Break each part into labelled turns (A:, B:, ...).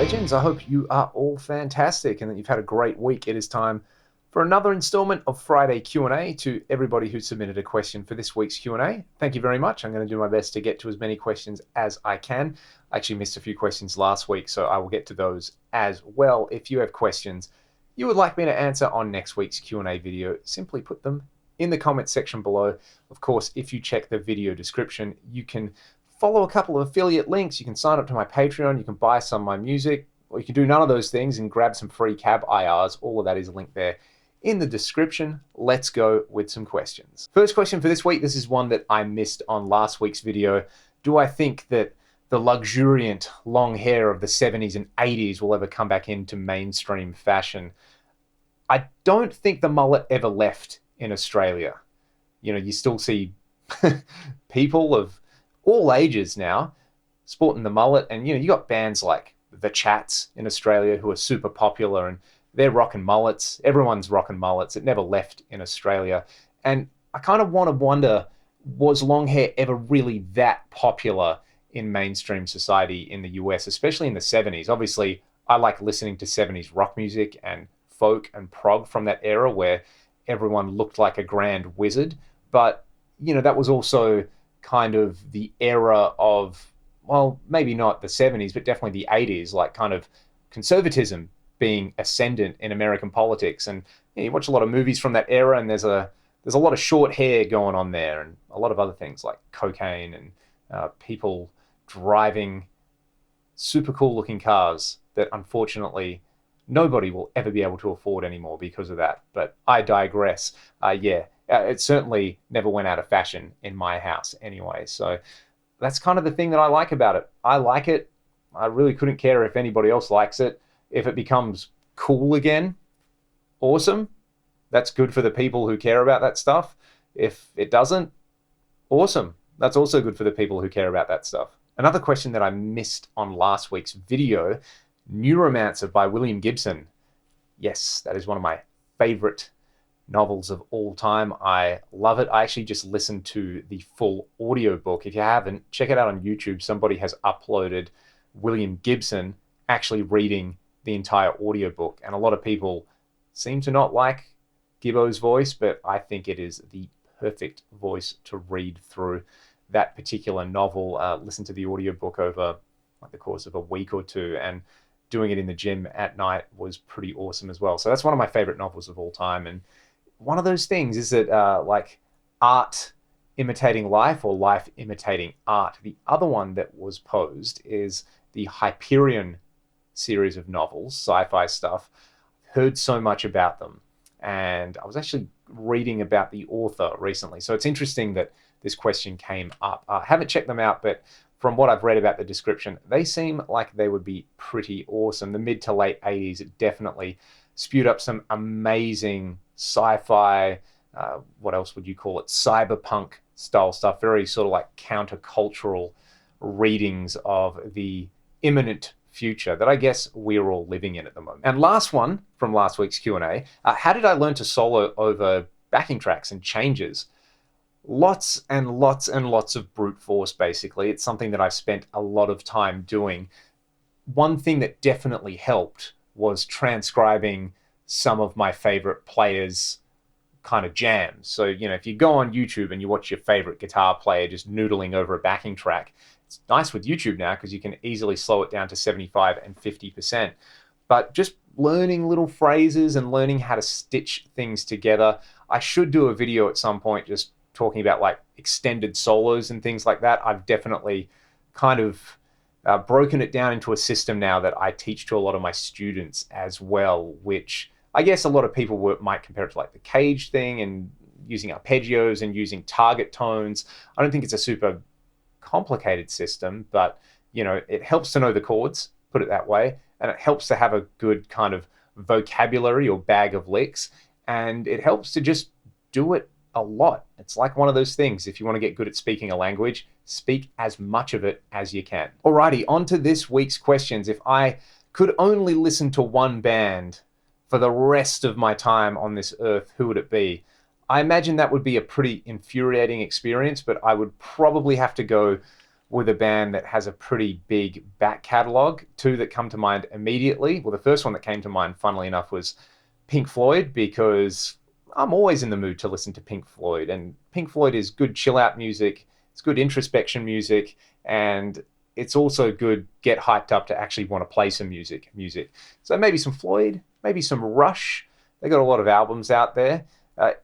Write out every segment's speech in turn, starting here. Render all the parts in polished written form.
A: legends. I hope you are all fantastic and that you've had a great week. It is time for another installment of Friday Q&A. To everybody who submitted a question for this week's Q&A, thank you very much. I'm going to do my best to get to as many questions as I can. I actually missed a few questions last week, so I will get to those as well. If you have questions you would like me to answer on next week's Q&A video, simply put them in the comments section below. Of course, if you check the video description, you can follow a couple of affiliate links. You can sign up to my Patreon, you can buy some of my music, or you can do none of those things and grab some free cab IRs. All of that is linked there in the description. Let's go with some questions. First question for this week, this is one that I missed on last week's video. Do I think that the luxuriant long hair of the 70s and 80s will ever come back into mainstream fashion? I don't think the mullet ever left in Australia. You know, you still see people of all ages now sporting the mullet, and you got bands like The Chats in Australia who are super popular, and they're rocking mullets. Everyone's rocking mullets. It never left in Australia. And I kind of want to wonder, was long hair ever really that popular in mainstream society in the US, especially in the 70s? Obviously, I like listening to 70s rock music and folk and prog from that era where everyone looked like a grand wizard. But, that was also kind of the era of, well, maybe not the 70s, but definitely the 80s, like kind of conservatism being ascendant in American politics. And you watch a lot of movies from that era, and there's a lot of short hair going on there, and a lot of other things like cocaine and people driving super cool looking cars that unfortunately nobody will ever be able to afford anymore because of that. But I digress. It certainly never went out of fashion in my house anyway. So that's kind of the thing that I like about it. I like it. I really couldn't care if anybody else likes it. If it becomes cool again, awesome. That's good for the people who care about that stuff. If it doesn't, awesome. That's also good for the people who care about that stuff. Another question that I missed on last week's video, Neuromancer by William Gibson. Yes, that is one of my favorite novels of all time. I love it. I actually just listened to the full audiobook. If you haven't, check it out on YouTube. Somebody has uploaded William Gibson actually reading the entire audiobook, and a lot of people seem to not like Gibbo's voice, but I think it is the perfect voice to read through that particular novel. Listen to the audiobook over the course of a week or two, and doing it in the gym at night was pretty awesome as well. So that's one of my favorite novels of all time. And one of those things is that like art imitating life or life imitating art. The other one that was posed is the Hyperion series of novels, sci-fi stuff. Heard so much about them, and I was actually reading about the author recently. So it's interesting that this question came up. I haven't checked them out, but from what I've read about the description, they seem like they would be pretty awesome. The mid to late 80s definitely spewed up some amazing sci-fi, what else would you call it, cyberpunk style stuff, very sort of like countercultural readings of the imminent future that I guess we're all living in at the moment. And last one from last week's Q&A, how did I learn to solo over backing tracks and changes? Lots and lots and lots of brute force, basically. It's something that I've spent a lot of time doing. One thing that definitely helped was transcribing some of my favorite players' kind of jams. So, if you go on YouTube and you watch your favorite guitar player just noodling over a backing track, it's nice with YouTube now because you can easily slow it down to 75 and 50%. But just learning little phrases and learning how to stitch things together. I should do a video at some point just talking about like extended solos and things like that. I've definitely kind of broken it down into a system now that I teach to a lot of my students as well, which I guess a lot of people might compare it to like the Cage thing and using arpeggios and using target tones. I don't think it's a super complicated system, but it helps to know the chords, put it that way, and it helps to have a good kind of vocabulary or bag of licks, and it helps to just do it a lot. It's like one of those things. If you want to get good at speaking a language, speak as much of it as you can. Alrighty, on to this week's questions. If I could only listen to one band for the rest of my time on this earth, who would it be? I imagine that would be a pretty infuriating experience, but I would probably have to go with a band that has a pretty big back catalogue. Two that come to mind immediately. Well, the first one that came to mind, funnily enough, was Pink Floyd, because I'm always in the mood to listen to Pink Floyd. And Pink Floyd is good chill out music, it's good introspection music, and it's also good get hyped up to actually want to play some music. So maybe some Floyd, maybe some Rush. They got a lot of albums out there.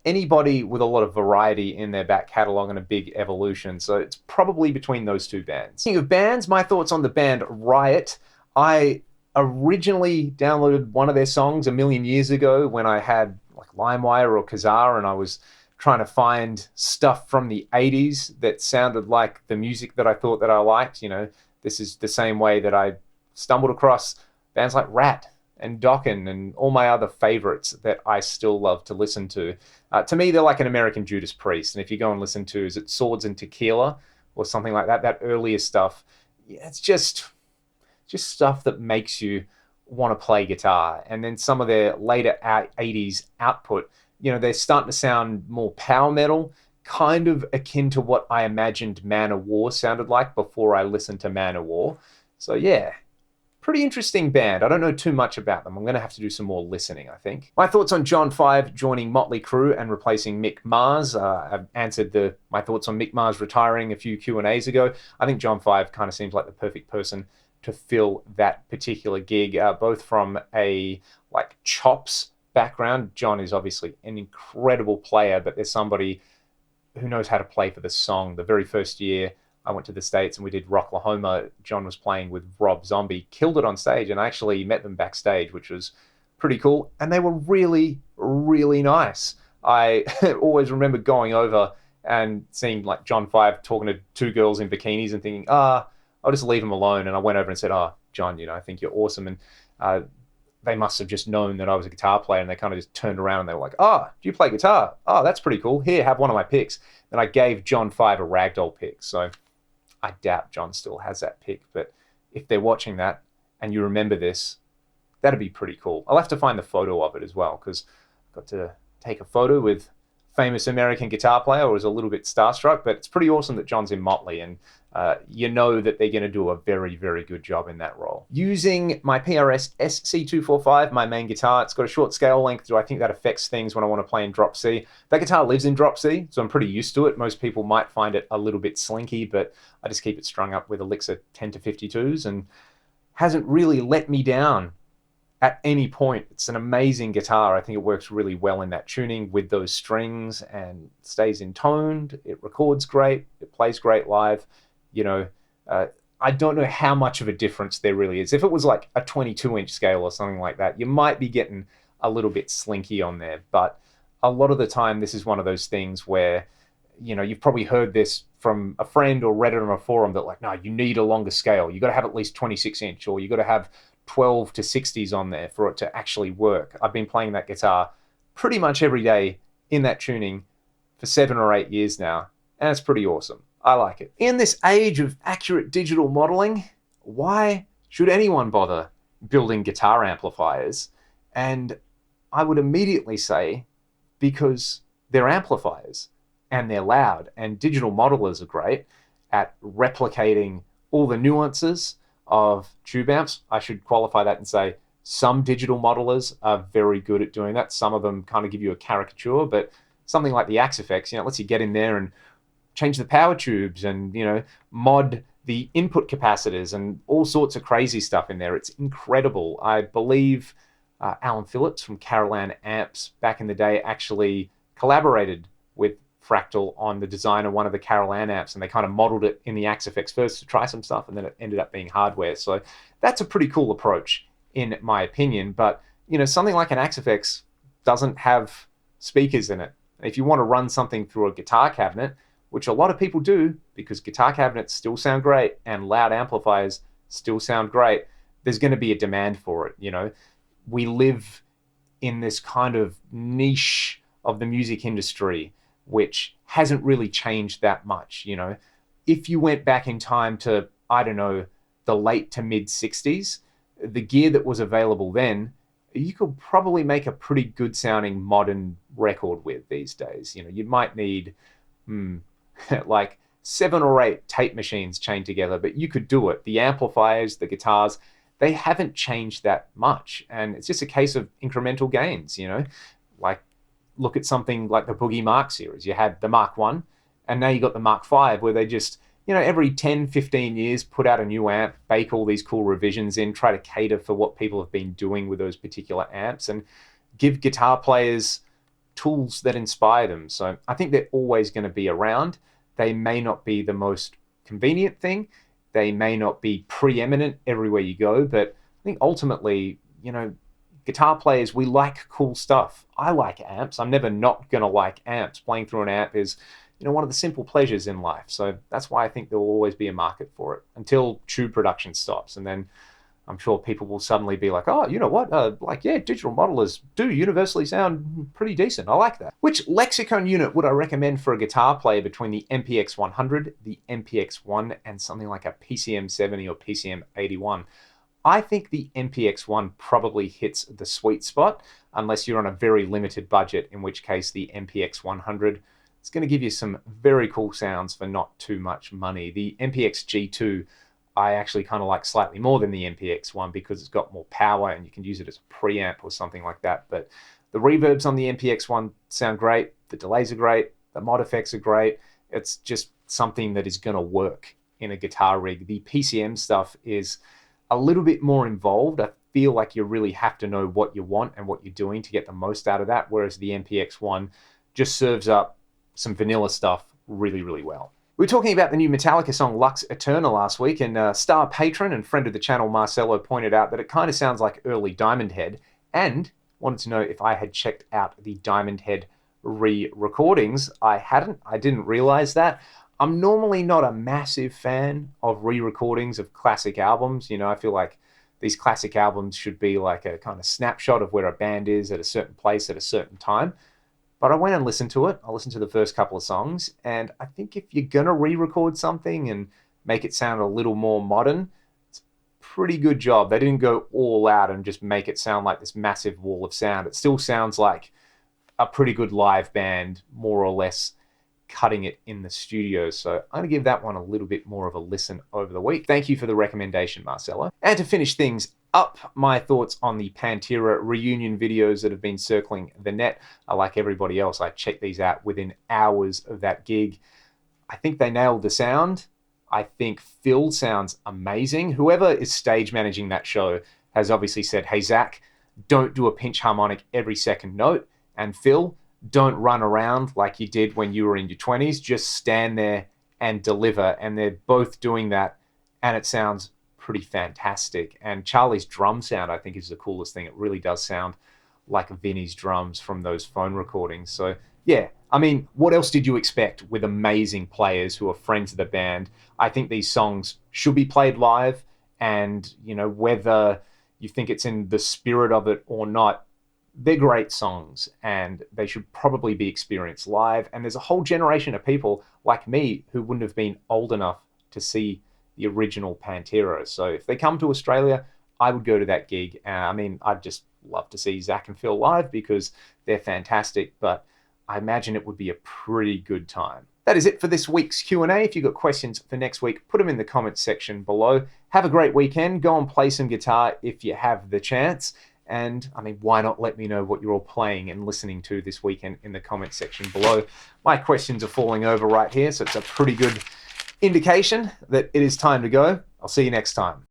A: Anybody with a lot of variety in their back catalogue and a big evolution. So it's probably between those two bands. Speaking of bands, my thoughts on the band Riot. I originally downloaded one of their songs a million years ago when I had like LimeWire or Kazaa, and I was trying to find stuff from the 80s that sounded like the music that I thought that I liked. This is the same way that I stumbled across bands like Rat and Dokken and all my other favorites that I still love to listen to. To me, they're like an American Judas Priest. And if you go and listen to, is it Swords and Tequila or something like that, that earlier stuff, it's just stuff that makes you want to play guitar. And then some of their later 80s output, they're starting to sound more power metal, kind of akin to what I imagined Man-O-War sounded like before I listened to Man-O-War. So yeah, pretty interesting band. I don't know too much about them. I'm going to have to do some more listening, I think. My thoughts on John 5 joining Motley Crue and replacing Mick Mars. I've answered my thoughts on Mick Mars retiring a few Q&As ago. I think John 5 kind of seems like the perfect person to fill that particular gig, both from a chops background. John is obviously an incredible player, but there's somebody who knows how to play for the song. The very first year I went to the States and we did Rocklahoma, John was playing with Rob Zombie, killed it on stage, and I actually met them backstage, which was pretty cool. And they were really, really nice. I always remember going over and seeing John 5 talking to two girls in bikinis and thinking, I'll just leave them alone. And I went over and said, John, I think you're awesome. And they must have just known that I was a guitar player, and they kind of just turned around and they were like, do you play guitar? That's pretty cool. Here, have one of my picks. And I gave John 5 a ragdoll pick. So I doubt John still has that pick. But if they're watching that and you remember this, that'd be pretty cool. I'll have to find the photo of it as well, because I got to take a photo with famous American guitar player. I was a little bit starstruck, but it's pretty awesome that John's in Motley, and you know that they're going to do a very, very good job in that role. Using my PRS SC245, my main guitar, it's got a short scale length. Do I think that affects things when I want to play in drop C? That guitar lives in drop C, so I'm pretty used to it. Most people might find it a little bit slinky, but I just keep it strung up with Elixir 10 to 52s and hasn't really let me down at any point. It's an amazing guitar. I think it works really well in that tuning with those strings and stays intoned. It records great. It plays great live. I don't know how much of a difference there really is. If it was like a 22-inch scale or something like that, you might be getting a little bit slinky on there. But a lot of the time, this is one of those things where, you've probably heard this from a friend or read it on a forum that no, you need a longer scale. You got to have at least 26-inch, or you got to have 12 to 60s on there for it to actually work. I've been playing that guitar pretty much every day in that tuning for 7 or 8 years now, and it's pretty awesome. I like it. In this age of accurate digital modeling, why should anyone bother building guitar amplifiers? And I would immediately say because they're amplifiers and they're loud, and digital modelers are great at replicating all the nuances of tube amps. I should qualify that and say some digital modelers are very good at doing that. Some of them kind of give you a caricature, but something like the Axe-Fx, lets you get in there and change the power tubes and, mod the input capacitors and all sorts of crazy stuff in there. It's incredible. I believe Alan Phillips from Carolan Amps back in the day actually collaborated with Fractal on the design of one of the Carolan amps, and they kind of modeled it in the Axe-Fx first to try some stuff, and then it ended up being hardware. So that's a pretty cool approach in my opinion. But something like an Axe-Fx doesn't have speakers in it. And if you want to run something through a guitar cabinet, which a lot of people do because guitar cabinets still sound great and loud amplifiers still sound great, there's going to be a demand for it. We live in this kind of niche of the music industry which hasn't really changed that much. If you went back in time to, I don't know, the late to mid 60s, the gear that was available then, you could probably make a pretty good sounding modern record with these days. You might need like 7 or 8 tape machines chained together, but you could do it. The amplifiers, the guitars, they haven't changed that much. And it's just a case of incremental gains, you know? Like, look at something like the Boogie Mark series. You had the Mark 1, and now you got the Mark 5, where they just, you know, every 10, 15 years put out a new amp, bake all these cool revisions in, try to cater for what people have been doing with those particular amps, and give guitar players tools that inspire them. So I think they're always going to be around. They may not be the most convenient thing. They may not be preeminent everywhere you go, but I think ultimately, you know, guitar players, we like cool stuff. I like amps. I'm never not going to like amps. Playing through an amp is, you know, one of the simple pleasures in life. So that's why I think there will always be a market for it until tube production stops. And then I'm sure people will suddenly be like, oh, you know what? Like, yeah, digital modelers do universally sound pretty decent. I like that. Which lexicon unit would I recommend for a guitar player between the MPX 100, the MPX 1, and something like a PCM 70 or PCM 81? I think the MPX 1 probably hits the sweet spot, unless you're on a very limited budget, in which case the MPX 100 is going to give you some very cool sounds for not too much money. The MPX G2 I actually kind of like slightly more than the MPX 1 because it's got more power and you can use it as a preamp or something like that. But the reverbs on the MPX 1 sound great. The delays are great. The mod effects are great. It's just something that is going to work in a guitar rig. The PCM stuff is a little bit more involved. I feel like you really have to know what you want and what you're doing to get the most out of that, whereas the MPX 1 just serves up some vanilla stuff really, really well. We were talking about the new Metallica song Lux Eterna last week, and star patron and friend of the channel Marcelo pointed out that it kind of sounds like early Diamond Head, and wanted to know if I had checked out the Diamond Head re-recordings. I hadn't. I didn't realize that. I'm normally not a massive fan of re-recordings of classic albums. You know, I feel like these classic albums should be like a kind of snapshot of where a band is at a certain place at a certain time. But I went and listened to it. I listened to the first couple of songs, and I think if you're going to re-record something and make it sound a little more modern, it's a pretty good job. They didn't go all out and just make it sound like this massive wall of sound. It still sounds like a pretty good live band, more or less cutting it in the studio. So I'm going to give that one a little bit more of a listen over the week. Thank you for the recommendation, Marcelo. And to finish things up, my thoughts on the Pantera reunion videos that have been circling the net. Like everybody else, I checked these out within hours of that gig. I think they nailed the sound. I think Phil sounds amazing. Whoever is stage managing that show has obviously said, hey, Zach, don't do a pinch harmonic every second note. And Phil, don't run around like you did when you were in your 20s. Just stand there and deliver. And they're both doing that, and it sounds pretty fantastic. And Charlie's drum sound, I think, is the coolest thing. It really does sound like Vinny's drums from those phone recordings. So yeah, I mean, what else did you expect with amazing players who are friends of the band? I think these songs should be played live, and you know, whether you think it's in the spirit of it or not, they're great songs and they should probably be experienced live. And there's a whole generation of people like me who wouldn't have been old enough to see the original Pantera. So if they come to Australia, I would go to that gig. I mean, I'd just love to see Zach and Phil live because they're fantastic, but I imagine it would be a pretty good time. That is it for this week's Q&A. If you've got questions for next week, put them in the comments section below. Have a great weekend. Go and play some guitar if you have the chance. And, I mean, why not let me know what you're all playing and listening to this weekend in the comments section below. My questions are falling over right here, so it's a pretty good indication that it is time to go. I'll see you next time.